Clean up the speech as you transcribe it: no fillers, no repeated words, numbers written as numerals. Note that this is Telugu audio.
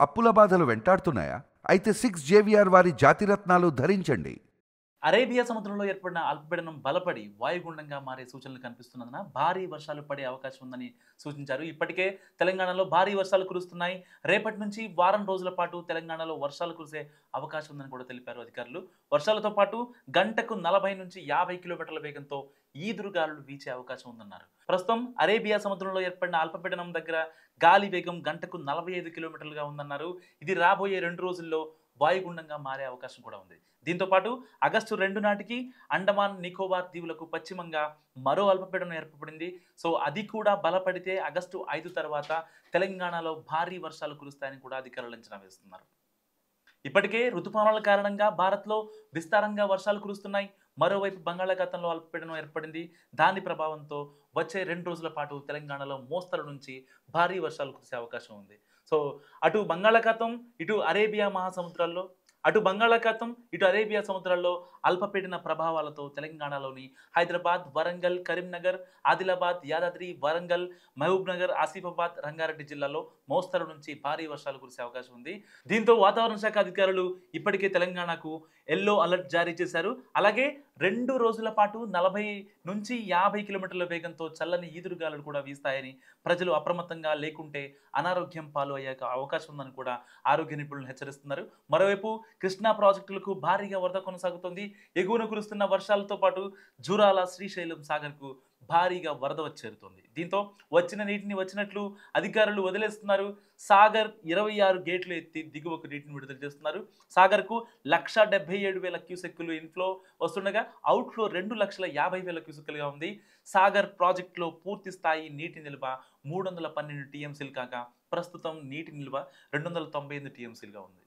అప్పుల బాధలు వెంటాడుతున్నాయా? అయితే 6 జేవిఆర్ వారి జాతిరత్నాలు ధరించండి. అరేబియా సముద్రంలో ఏర్పడిన అల్పపీడనం బలపడి వాయుగుండంగా మారే సూచనలు కనిపిస్తున్నందున భారీ వర్షాలు పడే అవకాశం ఉందని సూచించారు. ఇప్పటికే తెలంగాణలో భారీ వర్షాలు కురుస్తున్నాయి. రేపటి నుంచి వారం రోజుల పాటు తెలంగాణలో వర్షాలు కురిసే అవకాశం ఉందని కూడా తెలిపారు అధికారులు. వర్షాలతో పాటు గంటకు 40 నుంచి 50 కిలోమీటర్ల వేగంతో ఈదురుగాలులు వీచే అవకాశం ఉందన్నారు. ప్రస్తుతం అరేబియా సముద్రంలో ఏర్పడిన అల్పపీడనం దగ్గర గాలి వేగం గంటకు 45 కిలోమీటర్లుగా ఉందన్నారు. ఇది రాబోయే 2 రోజుల్లో వాయుగుండంగా మారే అవకాశం కూడా ఉంది. దీంతో పాటు ఆగస్టు 2 నాటికి అండమాన్ నికోబార్ దీవులకు పశ్చిమంగా మరో అల్పపీడనం ఏర్పడింది. సో అది కూడా బలపడితే ఆగస్టు 5 తర్వాత తెలంగాణలో భారీ వర్షాలు కురుస్తాయని కూడా అధికారులు అంచనా వేస్తున్నారు. ఇప్పటికే రుతుపవనాల కారణంగా భారత్లో విస్తారంగా వర్షాలు కురుస్తున్నాయి. మరోవైపు బంగాళాఖాతంలో అల్పపీడనం ఏర్పడింది. దాని ప్రభావంతో వచ్చే 2 రోజుల పాటు తెలంగాణలో మోస్తరు నుంచి భారీ వర్షాలు కురిసే అవకాశం ఉంది. సో అటు బంగాళాఖాతం, ఇటు అరేబియా సముద్రాల్లో అల్పపీడన ప్రభావాలతో తెలంగాణలోని హైదరాబాద్, వరంగల్, కరీంనగర్, ఆదిలాబాద్, యాదాద్రి, వరంగల్, మహబూబ్నగర్, ఆసిఫాబాద్, రంగారెడ్డి జిల్లాలో మోస్తరు నుంచి భారీ వర్షాలు కురిసే అవకాశం ఉంది. దీంతో వాతావరణ శాఖ అధికారులు ఇప్పటికే తెలంగాణకు ఎల్లో అలర్ట్ జారీ చేశారు. అలాగే 2 రోజుల పాటు 40 నుంచి 50 కిలోమీటర్ల వేగంతో చల్లని ఈదురుగాలులు కూడా వీస్తాయని, ప్రజలు అప్రమత్తంగా లేకుంటే అనారోగ్యం పాలు అయ్యే అవకాశం ఉందని కూడా ఆరోగ్య నిపుణులు హెచ్చరిస్తున్నారు. మరోవైపు కృష్ణా ప్రాజెక్టులకు భారీగా వరద కొనసాగుతుంది. ఎగువన కురుస్తున్న వర్షాలతో పాటు జూరాల, శ్రీశైలం సాగర్కు భారీగా వరద వచ్చేరుతుంది. దీంతో వచ్చిన నీటిని వచ్చినట్లు అధికారులు వదిలేస్తున్నారు. సాగర్ 26 గేట్లు ఎత్తి దిగువకు నీటిని విడుదల చేస్తున్నారు. సాగర్కు 1,77,000 క్యూసెక్కులు ఇన్ఫ్లో వస్తుండగా అవుట్ఫ్లో 2,50,000 క్యూసెక్కులుగా ఉంది. సాగర్ ప్రాజెక్టులో పూర్తి స్థాయి నీటి నిల్వ 312 టీఎంసీలు కాగా ప్రస్తుతం నీటి నిల్వ 298 టీఎంసీలుగా ఉంది.